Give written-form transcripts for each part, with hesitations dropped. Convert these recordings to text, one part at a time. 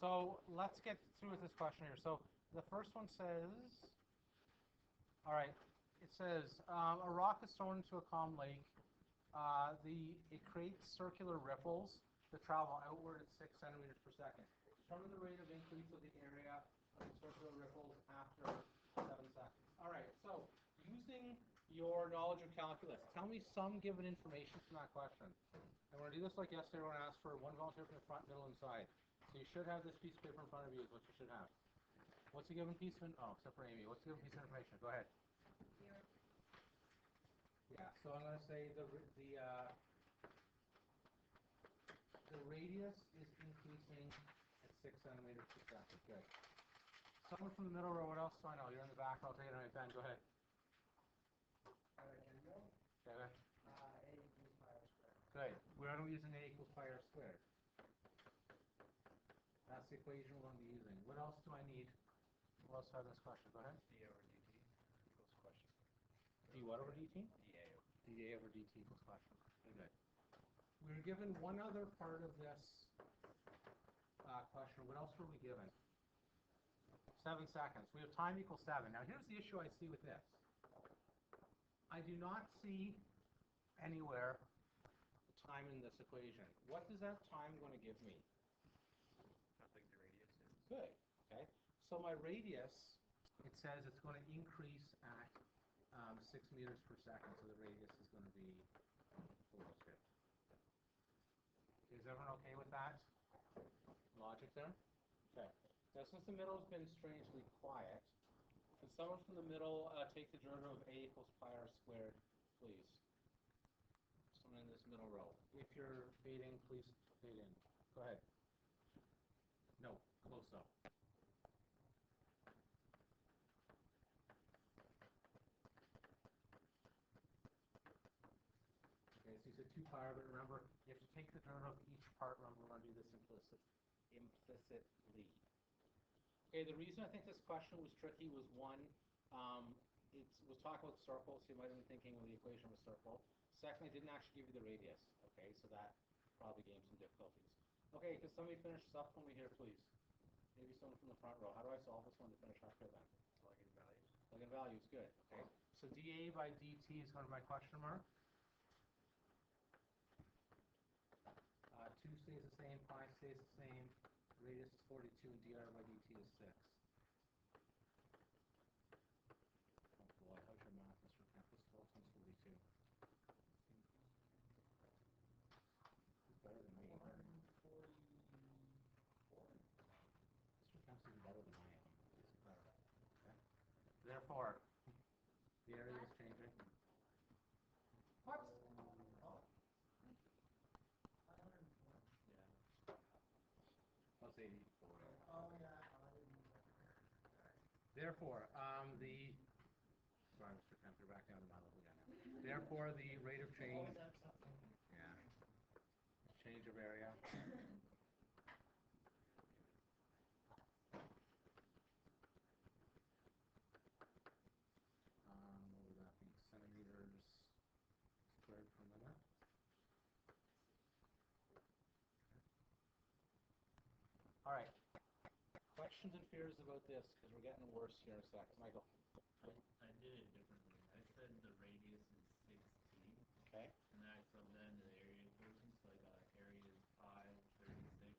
So let's get through with this question here. So the first one says, all right, it says a rock is thrown into a calm lake. It creates circular ripples that travel outward at 6 centimeters per second. Determine the rate of increase of the area of the circular ripples after 7 seconds. All right, so using your knowledge of calculus, tell me some given information from that question. And we're going to do this like yesterday. We're going to ask for one volunteer from the front, middle, and side. So you should have this piece of paper in front of you is what you should have. What's the given piece of, oh, except for Amy, what's the given piece of information? Go ahead. Yeah, so I'm going to say the radius is increasing at 6 centimeters per second. Good. Someone from the middle row, what else do I know? You're in the back, I'll take it on my pen. Go ahead. Okay. A equals pi r squared. Good. Where are we using A equals pi r squared? That's the equation we're going to be using. What else do I need? What else do I have in this question? Go ahead. dA over dt equals question. D what over dt? dA over dt equals question. Very good. We were given one other part of this question. What else were we given? 7 seconds. We have time equals 7. Now here's the issue I see with this. I do not see anywhere the time in this equation. What is that time going to give me? Not like the radius is. Good. Okay. So my radius, it says it's going to increase at 6 meters per second. So the radius is going to be 42. Is everyone okay with that logic there? Okay. Now since the middle has been strangely quiet, can someone from the middle take the derivative of A equals pi r squared, please? Someone in this middle row. If you're fading, please fade in. Go ahead. No, close up. Okay, so you said 2 pi, but remember, you have to take the derivative of each part. Remember, we're going to do this implicitly. Okay, the reason I think this question was tricky was one, it was talking about circles, so you might have been thinking of the equation of a circle. Second, it didn't actually give you the radius, okay, so that probably gave some difficulties. Okay, can somebody finish this up for me here, please? Maybe someone from the front row. How do I solve this one to finish up here then? Plug in values. Plug in values, good, okay. So dA by dt is going to be my question mark. 2 stays the same, pi stays the same, radius is 42, and dr by dt is 6. Oh boy, how's your math, Mr. Kemp? What's 12 times 42? Who's better than me? 144. Mr. Kemp's even better than I am. He's incredible. Okay? Therefore, the area is changing. What? Plus 84. Oh, yeah. Therefore, sorry, Mr. Kemp, you're back down to my level again now. Therefore, the rate of change, yeah, change of area. What would that be? Centimeters squared per minute. All right. Questions and fears about this, because we're getting worse here in a sec. Michael. I did it differently. I said the radius is 16. Okay. And then I subbed that into the area equation, so I got area is 536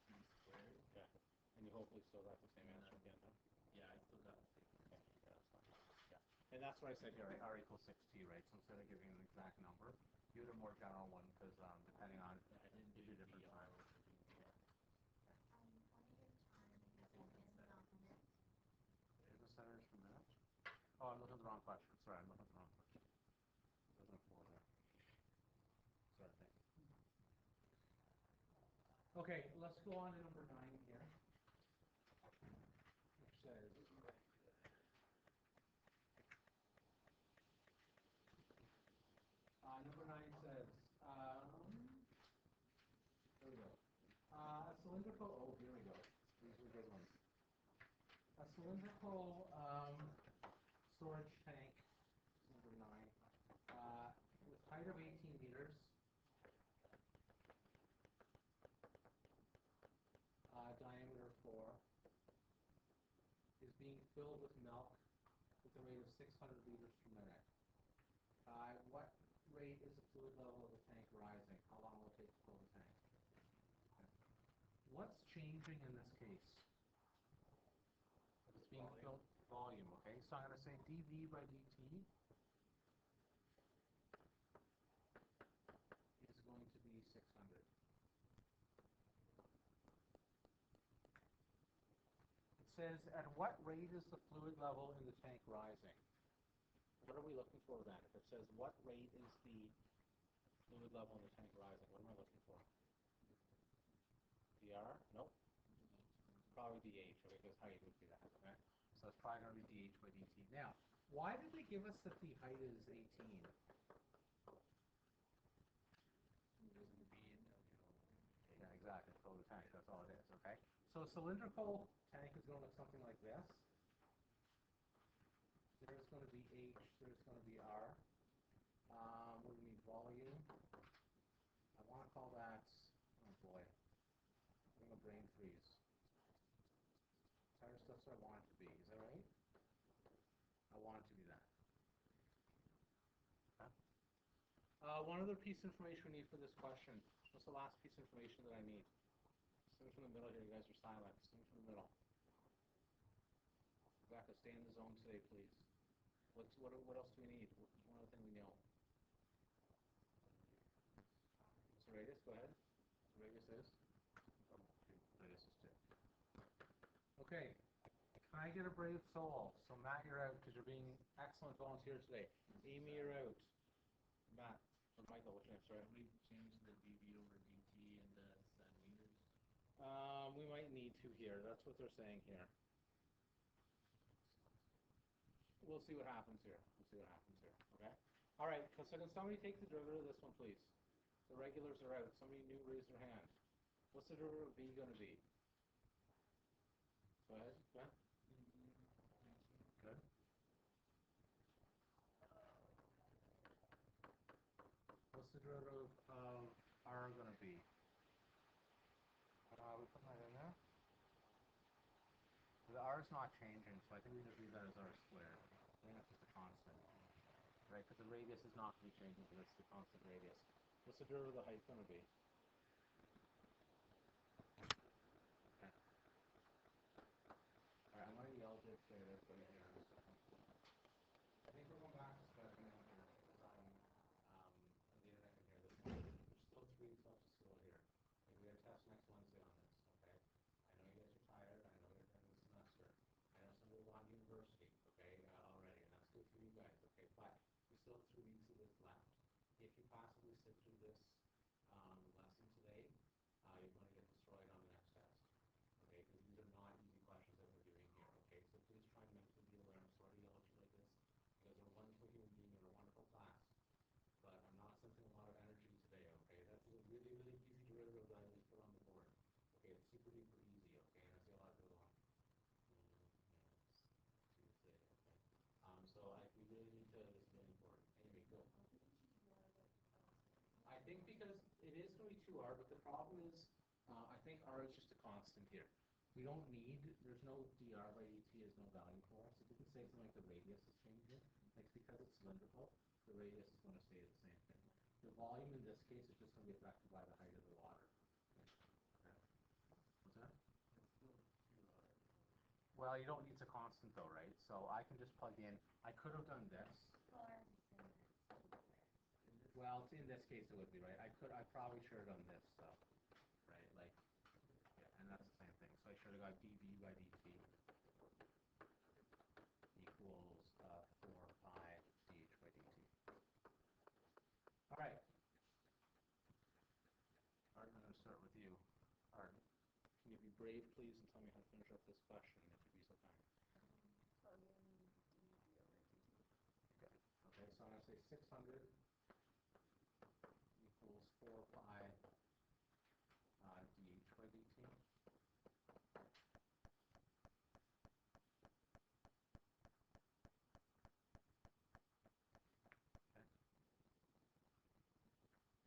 t squared. Okay. And you hopefully still got the same answer at the end, huh? Yeah, I still got the same. Okay. Yeah, that's fine. Yeah. And that's what I said here, R equals 6t, right? So instead of giving an exact number, you did a more general one, because depending on, I didn't do you do different dr times. over dt. Is it centers per minute? Oh, I'm looking at the wrong question. Sorry, I'm looking at the wrong question. There's no 4 there. Sorry, thank you. Okay, let's go on to number 9 here, which says, number 9 says, there we go. A cylindrical, oh, here we go. These are good ones. A cylindrical storage tank, number 9, with height of 18 meters, diameter of being filled with milk with a rate of 600 liters per minute. What rate is the fluid level of the tank rising? How long will it take to fill the tank? Okay. What's changing in this case? It's being filled volume, okay? So I'm going to say dV by dt is going to be 600. It says, at what rate is the fluid level in the tank rising? What are we looking for then? If it says, what rate is the fluid level in the tank rising, what am I looking for? dr? Nope. Probably dH, okay, because height would be that, okay? So it's probably going to be dH by dt. Now, why did they give us that the height is 18? Yeah, exactly. Fill the tank. That's all it is, okay? So a cylindrical tank is going to look something like this. There's going to be H, there's going to be R. We need volume. I want to call that, oh boy, I'm going to brain freeze. Entire stuff's what I want it to be. Is that right? I want it to be that. Okay. One other piece of information we need for this question. What's the last piece of information that I need? Something from the middle here. You guys are silent. Something from the middle. Rebecca, stay in the zone today, please. What else do we need? What's one other thing we know? What's the radius? Go ahead. The radius is? Radius is 2. Okay. Can I get a brave soul? So Matt, you're out because you're being excellent volunteer today. Amy, you're out. Matt, or Michael, what's your name? Sorry. We change the dV over dt into centimeters. We might need to here. That's what they're saying here. We'll see what happens here. Okay? All right, so can somebody take the derivative of this one, please? The regulars are out. Somebody new raise their hand. What's the derivative of b going to be? Go ahead. Good. What's the derivative of r going to be? We put that in there. The r is not changing, so I think we just leave that as r squared. I think that's just a constant, right? Because the radius is not going to be changing because it's the constant radius. What's the derivative of the height going to be? Okay. All right, I'm going to yell to say this, but here in a second. I think we're going back to square root here because the internet can hear this. There's still 3 weeks left of school here. Like, we have tests next Wednesday on this, okay? I know you guys are tired. I know you're in the semester. I know some of you want university, okay, already, and that's good for you guys, okay? But we still have 3 weeks of this left. If you possibly sit through this lesson today, you're going to get destroyed on the next test, okay? Because these are not easy questions that we're doing here, okay? So please try and mentally be aware. I'm sorry to yell at you like this. You guys are a wonderful human being. You're a wonderful class. But I'm not sensing a lot of energy today, okay? That's a really, really easy derivative that I just put on the board. Okay, it's super duper easy, okay? And I see a lot of people going, Tuesday, okay? We really need to, this is really important. Anyway, go. I think because it is going to be 2r, but the problem is, I think r is just a constant here. We don't need, there's no dr by dt is no value for us. It didn't say something like the radius is changing. Like, because it's cylindrical, the radius is going to stay the same thing. The volume in this case is just going to be affected by the height of the water. Okay. What's that? It's still 2r. Well, you don't need a constant though, right? So I can just plug in. I could have done this. Well, in this case it would be, right? I probably should have done this though, right? Like, yeah, and that's the same thing. So I should have got dV by dt equals 4 pi dH by dt. All right. Art, I'm going to start with you. Art, can you be brave, please, and tell me how to finish up this question, if you'd be so kind? Good. Okay, so I'm going to say 600 equals 4 pi dH by dt. Okay.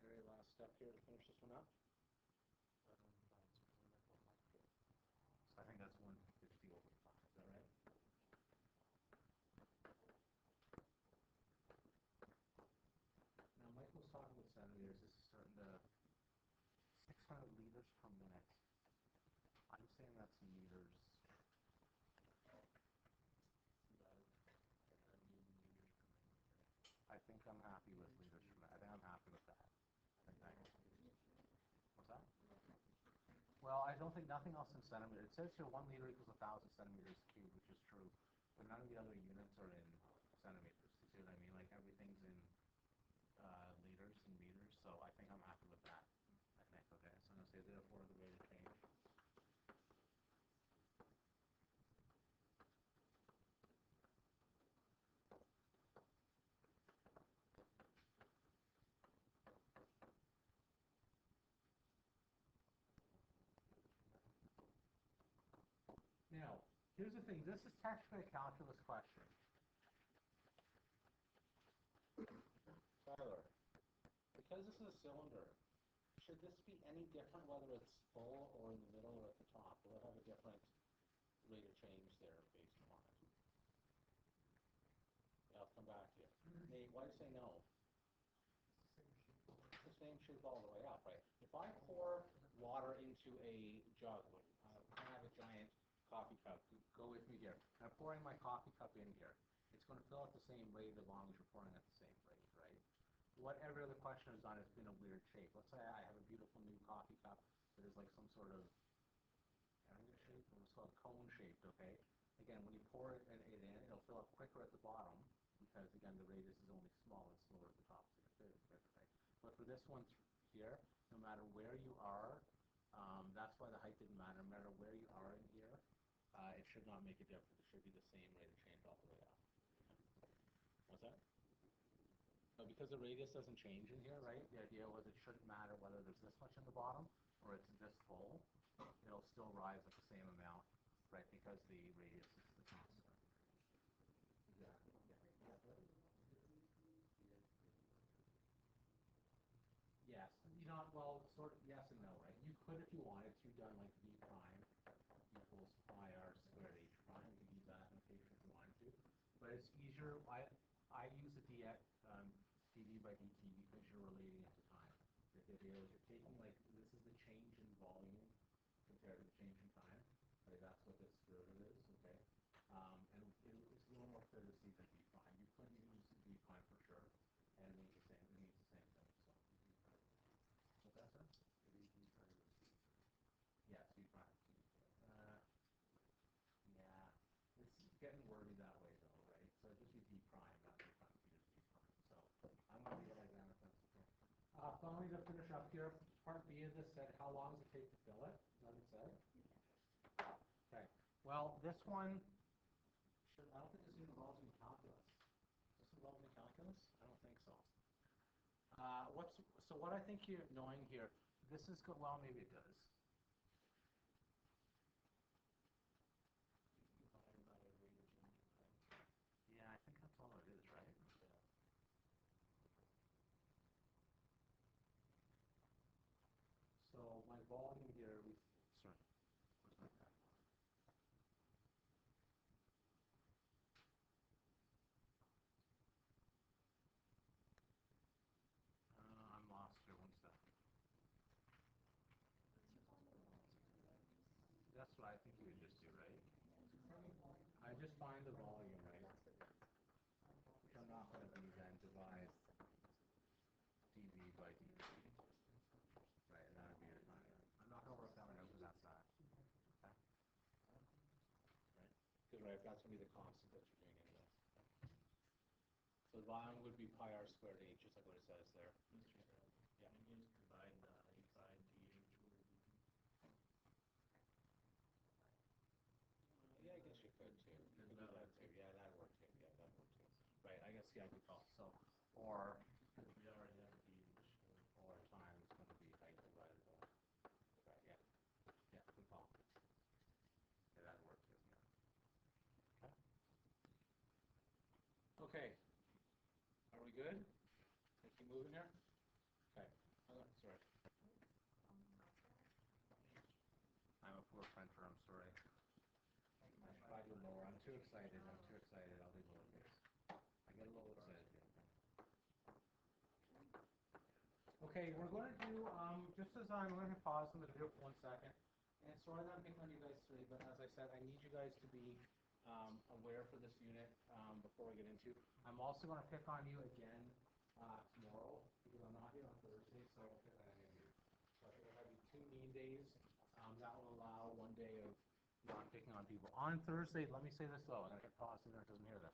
Very last step here to finish this one up. So I think that's 150 over 5. Is that right? turn it liters per minute. I'm saying that's meters. I think I'm happy with liters per minute. I think I'm happy with that. I think. What's that? Well, I don't think nothing else in centimeters. It says here 1 liter equals 1,000 centimeters cubed, which is true, but none of the other units are in centimeters. You see what I mean? Like everything's in liters and meters, so I think I'm happy with that. I think, okay, so I'm going to say therefore the rate of change. Now, here's the thing. This is technically a calculus question. Sadler, because this is a cylinder, should this be any different whether it's full or in the middle or at the top? Will it have a different rate of change there based upon it? Yeah, I'll come back to you. Nate, why do you say no? It's the same shape all the way up, right? If I pour water into a jug, I have a giant coffee cup. Go with me here. I'm pouring my coffee cup in here. It's going to fill at the same rate as long as you're pouring at the same rate, right? What every other question has done is been a weird shape. Let's say I have a beautiful new coffee cup that is like some sort of triangle shape, or what's called cone shaped, okay? Again, when you pour it in, it'll fill up quicker at the bottom because, again, the radius is only small and slower at the top, so it's quicker, right? But for this one here, no matter where you are, that's why the height didn't matter. No matter where you are in here, it should not make a difference. It should be the same rate of change all the way up. What's that? No, because the radius doesn't change in here, right? The idea was it shouldn't matter whether there's this much in the bottom or it's this full. It'll still rise at the same amount, right? Because the radius is the constant. Exactly. Yes. You know, well, sort of yes and no, right? You could, if you wanted to, done like v prime equals pi r squared h prime. You could use that notation if you wanted to. But it's easier. I use the dv by dt because you're relating it to time. The idea is you're taking, like, this is the change in volume compared to the change in time. Right? That's what this derivative is, okay? And it's a little more clear to see than v prime. You could use v prime for sure, and it means the same. It means the same thing. So, what's that, sir? Yes, v prime. Yeah, it's getting wordy that way though, right? So just be v prime, not v prime. Just v prime. So I'm gonna leave it like that if that's okay. Finally, to finish up here, part B of this said, how long does it take to fill it? What it said. Okay. Well, this one I don't think this involves any calculus. Does this involve any calculus? I don't think so. So what I think you're knowing here, this is good. Well, maybe it does. Yeah, I think that's all it is, right? Yeah. So my volume here, sorry, where's my pen? I'm lost here, one sec. That's what I think you would just do, right? I just find the volume, right? Which I'm not going to be then divide dv by dt. Right, and that would be your time. I'm not going to work that one out because that's that. Okay? Right? Because, right, that's going to be the constant that you're doing anyway. So the volume would be pi r squared h, just like what it says there. Yeah. Can you just divide the height by dh over dt? Yeah, I guess you could too. You could do that too. Yeah, that'd work too. Yeah, that'd work too. Right, I guess, yeah, good call. So, or We already have dh. or times going to be height divided by. Right, yeah. Yeah, good call. Yeah, that'd work too. Yeah. Okay. Are we good? Can we keep moving here? Okay. Sorry. I'm a poor printer, I'm sorry. I should probably do lower. I'm too excited. I'm too excited. I'll do lowercase. I get a little excited here. Okay, we're going to do, just as I'm going to pause in the video for 1 second, and sorry that I'm picking on you guys today, but as I said, I need you guys to be aware for this unit before we get into. I'm also going to pick on you again tomorrow, because I'm not here on Thursday, so I won't pick on any of you. So I think I'll have you 2 mean days. That will allow 1 day of not picking on people. On Thursday, let me say this though, and I can pause so that doesn't hear this.